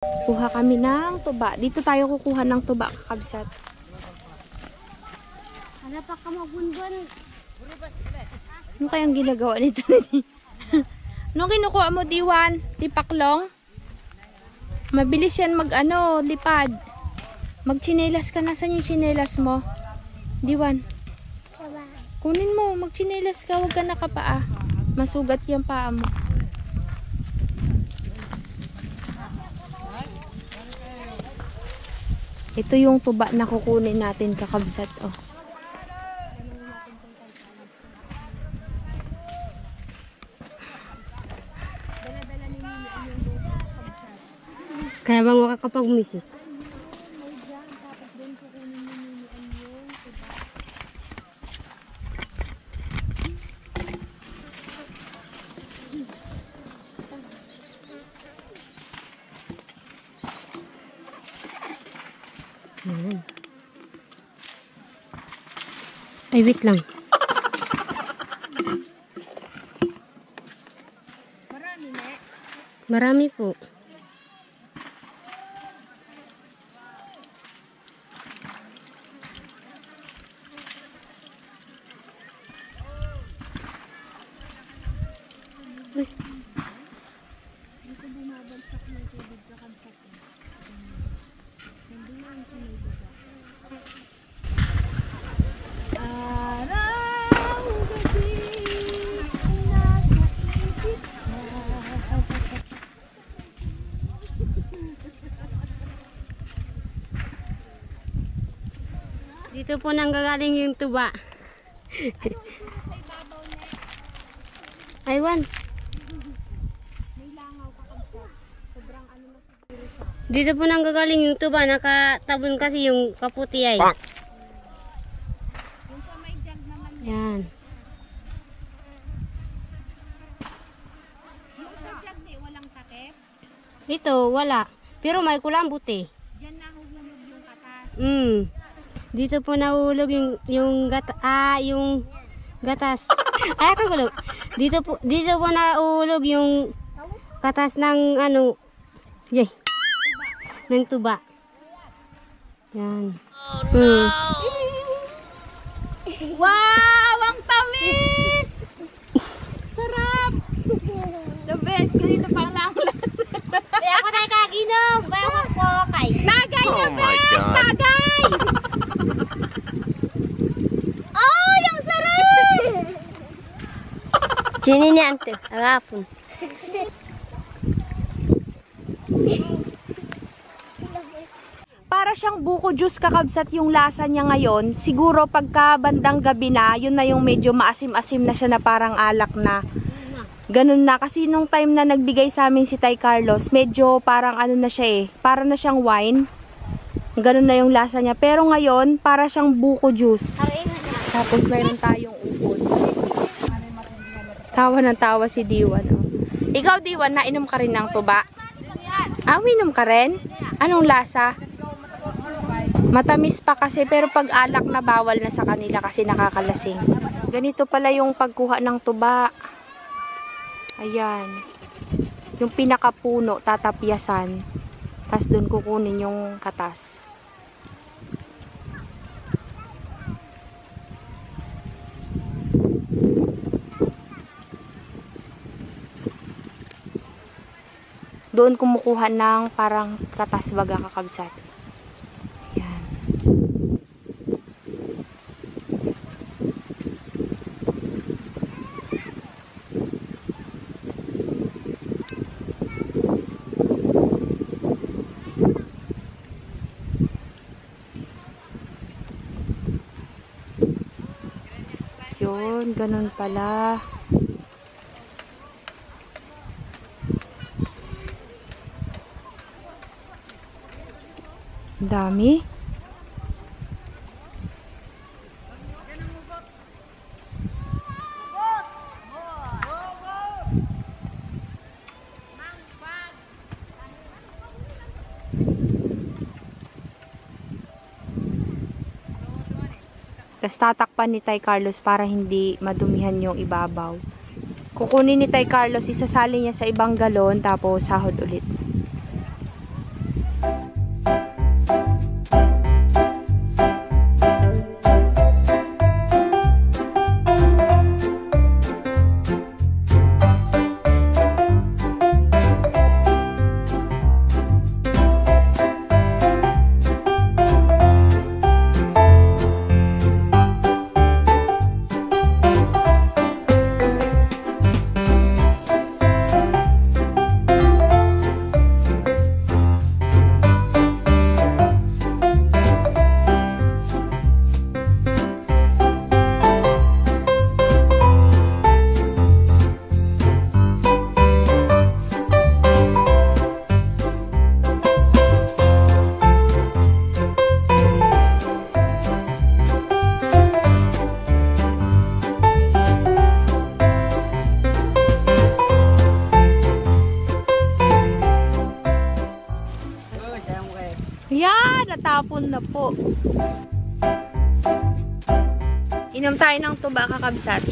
Kuha kami ng tuba. Dito tayo kukuha ng tuba, kakabsat. Ano pa ka magbunbun? Ano kayang ginagawa nito? Anong kinukuha mo, Diwan? Tipaklong? Mabilis yan lipad. Magchinelas ka. Nasaan yung chinelas mo? Diwan. Kunin mo. Magchinelas ka. Huwag ka nakapaa. Masugat yung paa mo. Ito yung tuba na kukunin natin, kakabsat. Oh. Kaya bang makakapag-misis? Ay, wait lang. Marami na. Marami po. Uy. Dito po nanggagaling yung tuba. Aywan. Dito po nanggagaling yung tuba. Nakatabon kasi yung kaputi ay. Yan. Dito, wala. Pero may kulambuti. Diyan nahulog yung katas. Dito po nahulog yung gatas. Ay, kagulo. Dito po nahulog yung katas ng yay. Ng tuba. Yan. Oh, no. Wow! Ang tamis! Sarap! The best. Ganito pang lang. Kaya ako tayo kaginog. Kaya ako kokay. Tagay na best! Tagay! Oh, yung sarap! Sini niya ante. Agapon. Para siyang buko juice, kakabsat, yung lasa niya ngayon. Siguro pagka bandang gabi na, yun na yung medyo maasim-asim na siya na parang alak na. Ganun na. Kasi nung time na nagbigay sa amin si Tay Carlos, medyo parang na siya eh. Para na siyang wine. Ganun na yung lasa niya. Pero ngayon, para siyang buko juice. Tapos mayroon tayong upon. Tawa ng tawa si Diwan. Oh. Ikaw, Diwan, nainom ka rin ng tuba? Uminom ka rin? Anong lasa? Matamis pa kasi, pero pag alak na bawal na sa kanila kasi nakakalasing. Ganito pala yung pagkuha ng tuba. Ayan. Yung pinakapuno, tatapyasan. Tapos doon kukunin yung katas. Doon kumukuha ng parang katas baga, kakabsat. Ayan. Yun, ganun pala. Dami. Tapos tatakpan ni Tay Carlos para hindi madumihan yung ibabaw. Kukunin ni Tay Carlos, isasali niya sa ibang galon, tapos sahod ulit. Yan, natapon na po. Inom tayo ng tuba, kakabsat.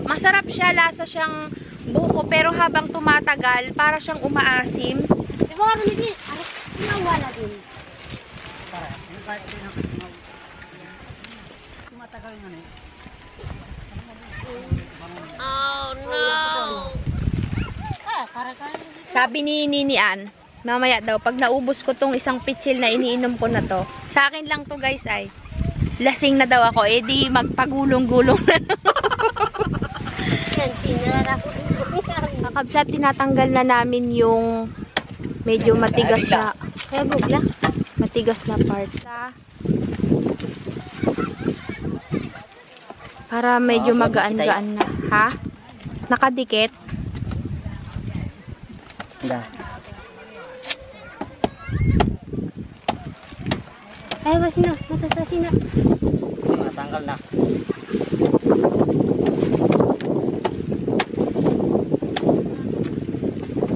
Masarap siya, lasa siyang buko, pero habang tumatagal, para siyang umaasim. Di ba kami din? Nawala din. Tumatagal nga na. Sabi ni Ninian, mamaya daw, pag naubos ko tong isang pitsil na iniinom ko na to, sa akin lang to guys ay, lasing na daw ako, eh di magpagulong-gulong na. Yan, tinara ko. Kakabsat, tinatanggal na namin yung medyo matigas na, Kaya bugla. matigas na part. Para medyo magaan-gaan na. Ha? Nakadikit? Dah. Ay, masina. Masasasina. Matanggal na.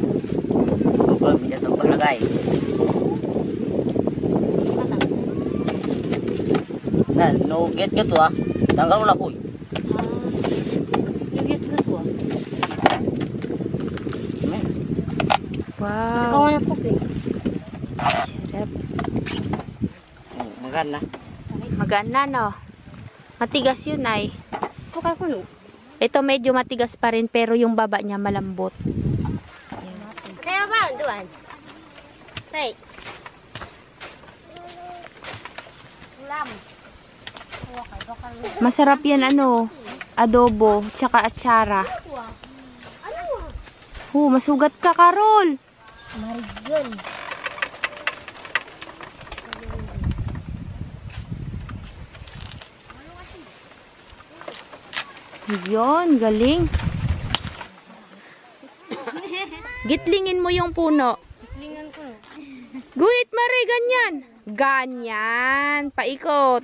Kalau bisa tambah lagi. Nah, no get gitu ah. Tanggal mo na po. Lugit ko po. Wow. Ikaw na po eh. Sarap. Magana. Magaan na, no? Matigas yun ay. Pukay ko no. Ito medyo matigas pa rin, pero yung baba niya malambot. Kaya ba? Duan. Right. Lam. Masarap yan, ano, adobo, tsaka atsara. Masugat ka, Carol. Marigon. Yun, galing. Gitlingin mo yung puno. Lingan ko no. Guhit, Mari, ganyan. Ganyan. Paikot.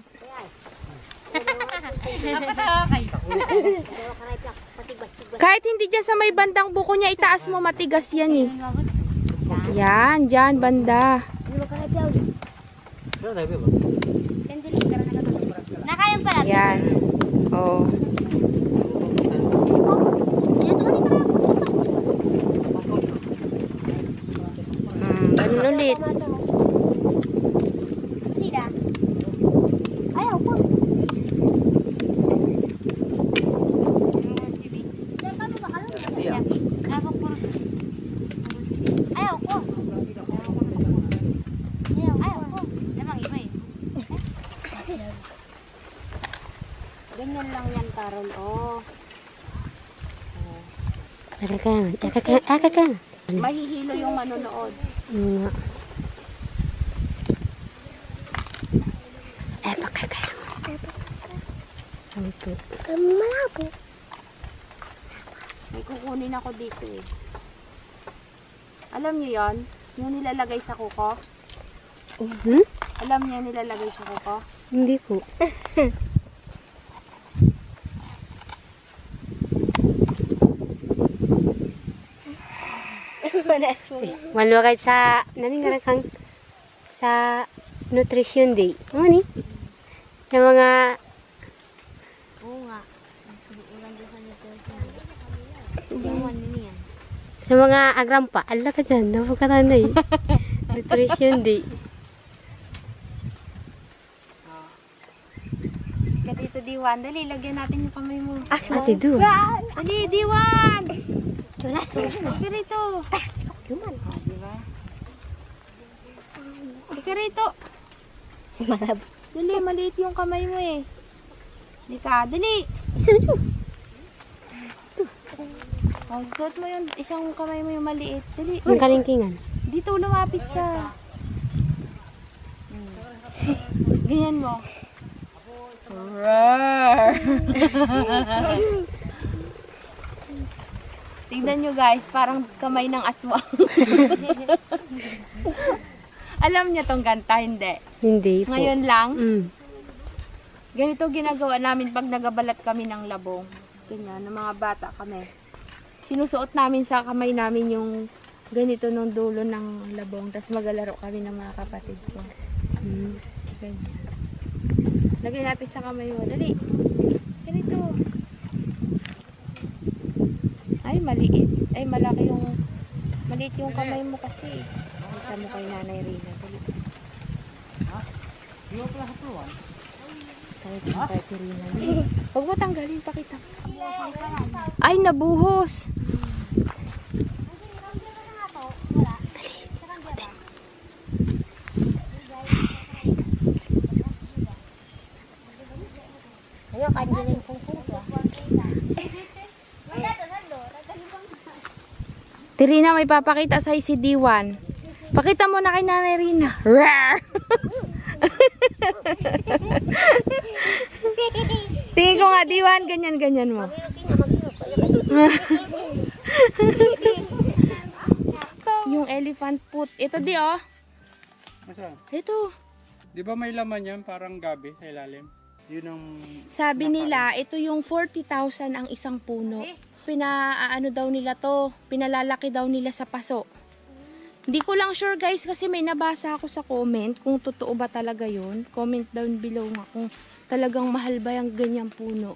Kahit hindi dyan sa may bandang buko niya, itaas mo, matigas yan eh. Yan, dyan, banda. Nakayang pala. Yan. Oh. Ganun ulit. Sida. Ayaw po. Ayaw ko. Ayaw ko. Lamang iba eh. Ganyan lang yan, Carol. Oh. Akaka. Mahihilo yung manonood. Malabo. May kukunin ako dito eh. Alam niyo yon? Yung nilalagay sa kuko? Alam niyo yung nilalagay sa kuko? Hindi po. Malwagay sa naningarakang sa nutrition day. Ano ni? Sa mga sa mga agrampa. Ala ka dyan. Napakatanay. Nutrition day. Ka dito, Diwan. Dali, lagyan natin yung kamay mo. Ate do. Dali, Diwan! Tulaso. Ika rito. Kuman. Diba? Ika rito. Malabo. Dali, maliit yung kamay mo eh. Dali ka, dali. Isa do. Oh, suot mo yung isang kamay mo yung maliit. Dali. Ang kalingkingan. Dito, lumapit ka. Ganyan mo. Tignan nyo guys, parang kamay ng aswang. Alam niyo tong kanta, hindi? Hindi po. Ngayon lang, Mm. ganito ginagawa namin pag nagabalat kami ng labong. Ganyan, ng mga bata kami. Sinusuot namin sa kamay namin yung ganito nung dulo ng labong. Tapos maglalaro kami ng mga kapatid ko. Ganyan. Lagay natin sa kamay mo. Dali. Ganito. Ay, maliit. Ay, malaki yung... Maliit yung kamay mo kasi. Kita mo kay Nanay Rina. Dali. Kahit yung kay Rina. Huwag mo tanggalin, pakita. Ay, nabuhos. Tirina, may papakita sa si D1. Pakita mo na kay Nanay Rina. Rawr! Tingin ko nga, D1, ganyan-ganyan mo. Yung elephant foot. Ito di oh. Ito. Di ba may laman yan? Parang gabi sa ilalim. Yun ang... Sabi nila, ito yung 40,000 ang isang puno. Pinaano daw nila to, pinalalaki daw nila sa paso. Hindi ko lang sure guys kasi may nabasa ako sa comment kung totoo ba talaga yun. Comment down below nga kung talagang mahal ba yung ganyang puno.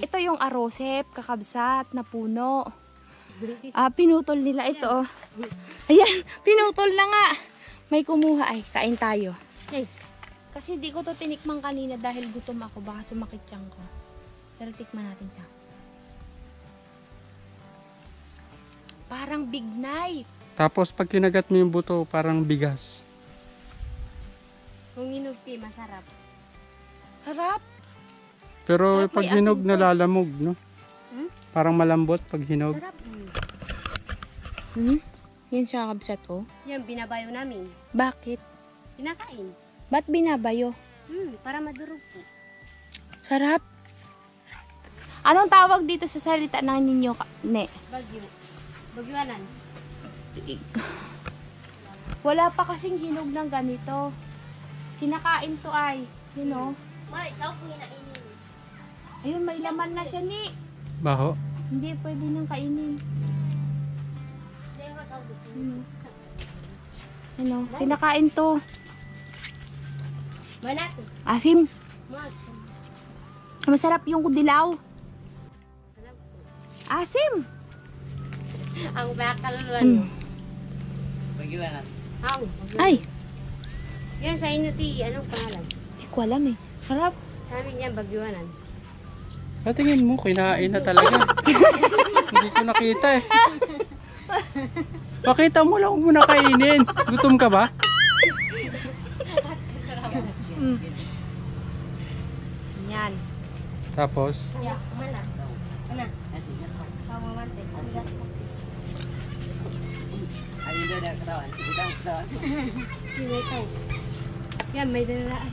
Ito yung arosep, kakabsat na puno. Pinutol nila ito. Oh. Ayan, pinutol na nga. May kumuha ay, kain tayo. Ay, kasi di ko to tinikman kanina dahil gutom ako. Baka sumakit siyang ko. Pero tikman natin siya. Parang big knife. Tapos pag kinagat mo yung buto, parang bigas. Kung inugti, masarap. Harap. Pero Sarap, pag may hinog, asin to. nalalamog, no? Parang malambot pag hinog. Sarap. Yan siya kabsat oh. Yan, binabayo namin. Bakit? Kinakain. Ba't binabayo? Para madurog po. Sarap. Anong tawag dito sa salita ng ninyo, ne? Bagyo. Bagyuanan. Wala pa kasing hinog ng ganito. Kinakain to ay. You know? May, sao po hinainin. Ayun, may laman na siya ni. Baho. Hindi pwede nang kainin. Hindi ko sao gusto. Ano? Kinakain to. Manati. Asim. Mag. Masarap yung kudilaw. Sarap po. Asim. Ang bakal luan mo. Pag-iwanan. Ay, Yan sa inyo ti, anong pangalan? hindi ko alam eh. Sarap. Sa amin yan, bagyuanan. Tingin mo, kinain na talaga. Hindi ko nakita eh. Pakita mo lang kung muna kainin. Gutom ka ba? Yan. Tapos, Yeah, kumana. Kana. Sama mante. ayun doon ang katawan. Ibang katawan. Hindi ikaw. Yan, may dalalaan.